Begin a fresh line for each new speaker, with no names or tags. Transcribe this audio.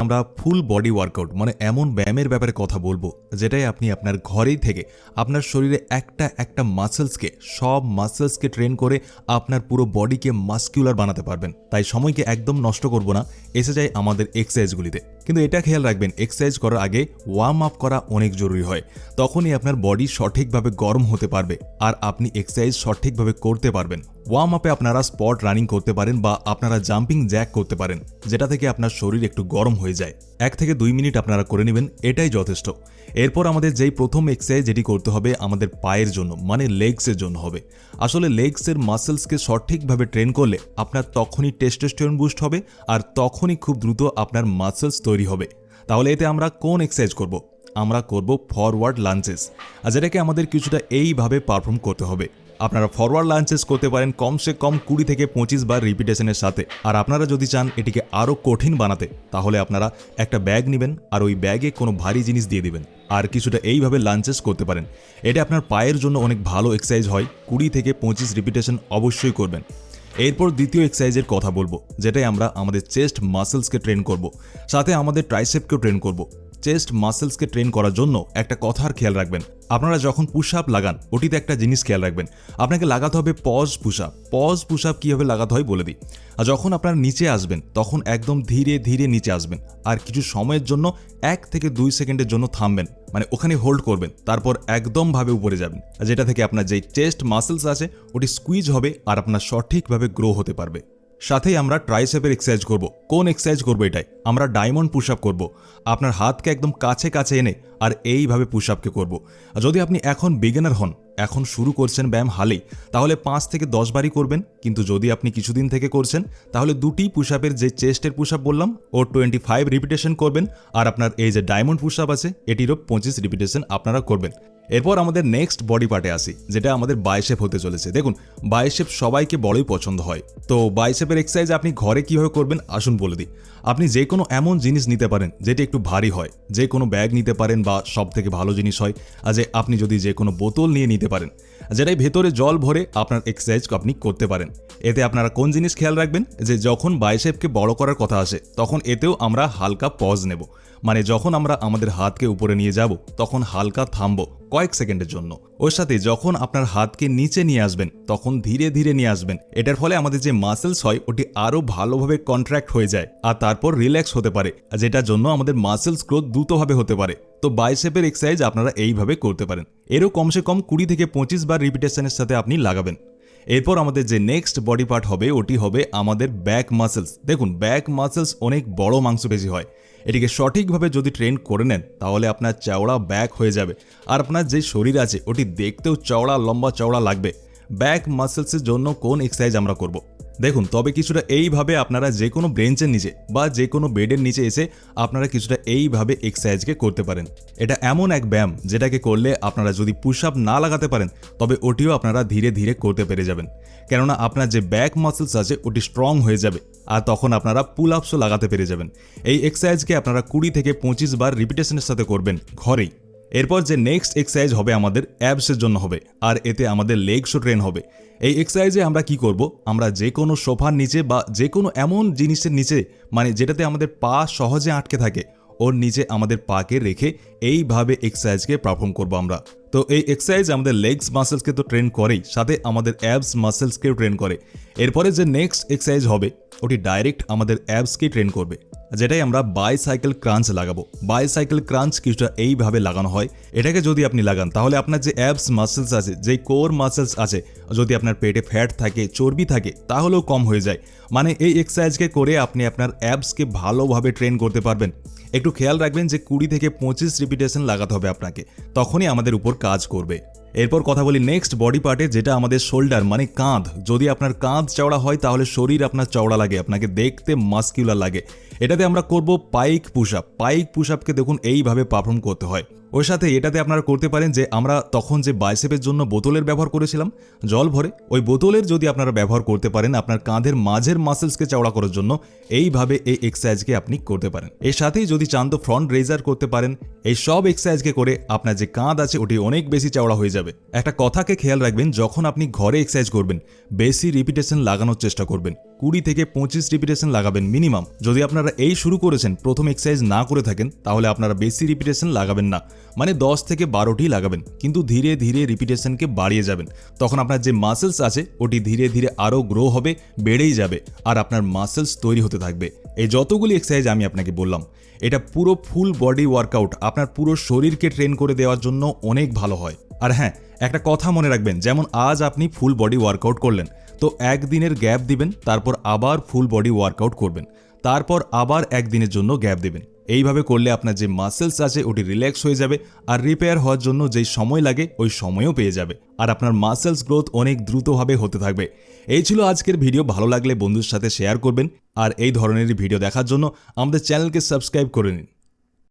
আমরা full body workout মানে এমন ব্যায়ামের ব্যাপারে কথা বলবো যেটাই আপনি আপনার ঘরেই থেকে আপনার শরীরে একটা একটা মাসেলসকে সব মাসেলসকে ট্রেন করে আপনার পুরো বডিকে মাস্কুলার বানাতে পারবেন। তাই সময়কে একদম নষ্ট করব না, এসে যাই আমাদের এক্সারসাইজগুলিতে। কিন্তু এটা খেয়াল রাখবেন, এক্সারসাইজ করার আগে ওয়ার্ম আপ করা অনেক জরুরি হয়। তখনই আপনার বডি সঠিকভাবে গরম হতে পারবে আর আপনি এক্সারসাইজ সঠিকভাবে করতে পারবেন। ওয়ার্ম আপে আপনারা স্পট রানিং করতে পারেন বা আপনারা জাম্পিং জ্যাক করতে পারেন, যেটা থেকে আপনার শরীর একটু গরম হয়ে যায়। 1 থেকে 2 মিনিট আপনারা করে নেবেন, এটাই যথেষ্ট। এরপর আমাদের যেই প্রথম এক্সারসাইজ যেটি করতে হবে আমাদের পায়ের জন্য মানে লেগসের জন্য হবে। আসলে লেগসের মাসেলসকে সঠিকভাবে ট্রেন করলে আপনার তখনই টেস্টোস্টেরন বুস্ট হবে আর তখনই খুব দ্রুত আপনার মাসেলস তৈরি হবে। তাহলে এতে আমরা কোন এক্সারসাইজ করব? আমরা করব ফরওয়ার্ড লাঞ্চেস, আর যেটাকে আমাদের কিছুটা এইভাবে পারফর্ম করতে হবে। আপনারা ফরওয়ার্ড লাঞ্চেস করতে পারেন কমসে কম 20 থেকে 25 বার রিপিটেশনের সাথে। আর আপনারা যদি চান এটিকে আরও কঠিন বানাতে, তাহলে আপনারা একটা ব্যাগ নেবেন আর ওই ব্যাগে কোনো ভারী জিনিস দিয়ে দিবেন আর কিছুটা এইভাবে লাঞ্চেস করতে পারেন। এটা আপনার পায়ের জন্য অনেক ভালো এক্সারসাইজ হয়। 20 থেকে 25 রিপিটেশন অবশ্যই করবেন। এরপর দ্বিতীয় এক্সারসাইজের কথা বলবো, যেটাই আমরা আমাদের চেস্ট মাসেলসকে ট্রেন করব, সাথে আমাদের ট্রাইসেপকেও ট্রেন করব। চেস্ট মাসেলসকে ট্রেন করার জন্য একটা কথার খেয়াল রাখবেন, আপনারা যখন পুশ আপ লাগান ওটিতে একটা জিনিস খেয়াল রাখবেন, আপনাকে লাগাতে হবে pause push up. Pause push up কীভাবে লাগাতে হয় বলে দিই। আর যখন আপনারা নিচে আসবেন তখন একদম ধীরে ধীরে নিচে আসবেন আর কিছু সময়ের জন্য 1 থেকে 2 সেকেন্ডের জন্য থামবেন, মানে ওখানে হোল্ড করবেন, তারপর একদমভাবে উপরে যাবেন, যেটা থেকে আপনার যেই চেস্ট মাসেলস আছে ওটি স্কুইজ হবে আর আপনার সঠিকভাবে গ্রো হতে পারবে। সাথেই আমরা ট্রাইসেপের এক্সারসাইজ করব। কোন এক্সারসাইজ করব? এটাই আমরা ডায়মন্ড পুশ আপ করব। আপনার হাতকে একদম কাছে কাছে এনে আর এইভাবে পুশ আপকে করব। যদি আপনি এখন বিগিনার হন, এখন শুরু করছেন ব্যায়াম হালেই, তাহলে 5 থেকে 10 বারই করবেন। কিন্তু যদি আপনি কিছুদিন থেকে করছেন, তাহলে দুটি পুশ আপের যে চেস্টের পুশ আপ বললাম ও 25 রিপিটেশন করবেন আর আপনার এই যে ডায়মন্ড পুশ আপ আছে এটিরও 25 রিপিটেশন আপনারা করবেন। এরপর আমাদের নেক্সট বডি পার্টে আসি, যেটা আমাদের বাইসেপ হতে চলেছে। দেখুন, বাইসেপ সবাইকে বড়ই পছন্দ হয়। তো বাইসেপের এক্সারসাইজ আপনি ঘরে কিভাবে করবেন আসুন বলে দিই। আপনি যে কোনো এমন জিনিস নিতে পারেন যেটি একটু ভারী হয়, যে কোনো ব্যাগ নিতে পারেন বা সব থেকে ভালো জিনিস হয় যে আপনি যদি যে কোনো বোতল নিয়ে নিতে পারেন, যেটাই ভেতরে জল ভরে আপনার এক্সারসাইজ আপনি করতে পারেন। এতে আপনারা কোন জিনিস খেয়াল রাখবেন, যে যখন বাইসেপকে বড় করার কথা আসে তখন এতেও আমরা হালকা পজ নেব, মানে যখন আমরা আমাদের হাতকে উপরে নিয়ে যাব তখন হালকা থামবো কয়েক সেকেন্ডের জন্য। ওর সাথে যখন আপনার হাতকে নিচে নিয়ে আসবেন তখন ধীরে ধীরে নিয়ে আসবেন। এটার ফলে আমাদের যে মাসেলস হয় ওটি আরও ভালোভাবে কন্ট্রাক্ট হয়ে যায় আর তারপর রিল্যাক্স হতে পারে, যেটার জন্য আমাদের মাসেলস গ্রোথ দ্রুতভাবে হতে পারে। তো বাইসেপের এক্সারসাইজ আপনারা এইভাবে করতে পারেন। এরও কমসে কম 20 থেকে 25 বার রিপিটেশনের সাথে আপনি লাগাবেন। এরপর আমাদের যে নেক্সট বডি পার্ট হবে ওটি হবে আমাদের ব্যাক মাসেলস। দেখুন, ব্যাক মাসেলস অনেক বড় মাংসপেশি হয়। এটিকে সঠিকভাবে যদি ট্রেন করে নেন তাহলে আপনার চওড়া ব্যাক হয়ে যাবে আর আপনার যে শরীর আছে ওটি দেখতেও চওড়া লম্বা চওড়া লাগবে। ব্যাক মাসেলসের জন্য কোন এক্সারসাইজ আমরা করব? দেখুন, তবে কিছুটা এইভাবে আপনারা যে কোনো বেঞ্চের নিচে বা যে কোনো বেডের নিচে এসে আপনারা কিছুটা এইভাবে এক্সারসাইজকে করতে পারেন। এটা এমন এক ব্যায়াম যেটাকে করলে আপনারা যদি পুশ আপ না লাগাতে পারেন তবে ওটিও আপনারা ধীরে ধীরে করতে পেরে যাবেন, কেননা আপনার যে ব্যাক মাসেলস আছে ওটি স্ট্রং হয়ে যাবে আর তখন আপনারা পুল আপসও লাগাতে পেরে যাবেন। এই এক্সারসাইজকে আপনারা 20 থেকে 25 বার রিপিটেশনের সাথে করবেন ঘরেই। এরপর যে নেক্সট এক্সারসাইজ হবে আমাদের অ্যাবসের জন্য হবে আর এতে আমাদের লেগসও ট্রেন হবে। এই এক্সারসাইজে আমরা কি করব, আমরা যে কোনো সোফার নিচে বা যে কোনো এমন জিনিসের নিচে, মানে যেটাতে আমাদের পা সহজে আটকে থাকে, ওর নিচে আমাদের পাকে রেখে এইভাবে এক্সারসাইজকে পারফর্ম করব আমরা। তো এই এক্সারসাইজ আমাদের লেগস মাসেলসকে তো ট্রেন করেই, সাথে আমাদের অ্যাবস মাসেলসকেও ট্রেন করে। এরপরে যে নেক্সট এক্সারসাইজ হবে ওটি ডাইরেক্ট আমাদের অ্যাবসকেই ট্রেন করবে, যেটাই আমরা বাইসাইকেল ক্রাঞ্চ লাগাবো। বাইসাইকেল ক্রাঞ্চ কিছুটা এইভাবে লাগানো হয়। এটাকে যদি আপনি লাগান তাহলে আপনার যে অ্যাবস মাসেলস আছে, যে কোর মাসেলস আছে, যদি আপনার পেটে ফ্যাট থাকে, চর্বি থাকে, তাহলেও কম হয়ে যায়। মানে এই এক্সারসাইজকে করে আপনি আপনার অ্যাবসকে ভালোভাবে ট্রেন করতে পারবেন। একটু খেয়াল রাখবেন যে 20 থেকে 25 রিপিটেশন লাগাতে হবে আপনাকে, তখনই আমাদের উপর কাজ করবে। এরপর কথা বলি নেক্সট বডি পার্টে, যেটা আমাদের শোল্ডার মানে কাঁধ। যদি আপনার কাঁধ চওড়া হয় তাহলে শরীর আপনার চওড়া লাগে, আপনাকে দেখতে মাস্কুলার লাগে। এটাতে আমরা করব পাইক পুশ আপ। পাইক পুশ আপকে দেখুন এইভাবে পারফর্ম করতে হয়। ওর সাথে এটাতে আপনারা করতে পারেন যে আমরা তখন যে বাইসেপের জন্য বোতলের ব্যবহার করেছিলাম জল ভরে, ওই বোতলের যদি আপনারা ব্যবহার করতে পারেন আপনার কাঁধের মাঝের মাসেলসকে চওড়া করার জন্য, এইভাবে এই এক্সারসাইজকে আপনি করতে পারেন। এর সাথেই যদি চান তো ফ্রন্ট রেজার করতে পারেন। এই সব এক্সারসাইজকে করে আপনার যে কাঁধ আছে ওটি অনেক বেশি চওড়া হয়ে যাবে। একটা কথাকে খেয়াল রাখবেন, যখন আপনি ঘরে এক্সারসাইজ করবেন বেশি রিপিটেশন লাগানোর চেষ্টা করবেন, 20 থেকে 25 রিপিটেশন লাগাবেন মিনিমাম। যদি আপনারা এই শুরু করেছেন প্রথম এক্সারসাইজ না করে থাকেন তাহলে আপনারা বেশি রিপিটেশন লাগাবেন না, মানে 10 থেকে 12টি লাগাবেন, কিন্তু ধীরে ধীরে রিপিটেশনকে বাড়িয়ে যাবেন। তখন আপনার যে মাসেলস আছে ওটি ধীরে ধীরে আরও গ্রো হবে, বেড়েই যাবে, আর আপনার মাসেলস তৈরি হতে থাকবে। এই যতগুলি এক্সারসাইজ আমি আপনাকে বললাম এটা পুরো ফুল বডি ওয়ার্কআউট আপনার পুরো শরীরকে ট্রেন করে দেওয়ার জন্য অনেক ভালো হয়। আর হ্যাঁ, একটা কথা মনে রাখবেন, যেমন আজ আপনি ফুল বডি ওয়ার্কআউট করলেন, তো একদিনের গ্যাপ দিবেন, তারপর আবার ফুল বডি ওয়ার্কআউট করবেন, তারপর আবার একদিনের জন্য গ্যাপ দেবেন। এইভাবে করলে আপনার যে মাসেলস আছে ওটি রিল্যাক্স হয়ে যাবে, আর রিপেয়ার হওয়ার জন্য যেই সময় লাগে ওই সময়ও পেয়ে যাবে, আর আপনার মাসেলস গ্রোথ অনেক দ্রুতভাবে হতে থাকবে। এই ছিল আজকের ভিডিও। ভালো লাগলে বন্ধুর সাথে শেয়ার করবেন, আর এই ধরনেরই ভিডিও দেখার জন্য আমাদের চ্যানেলকে সাবস্ক্রাইব করে নিন।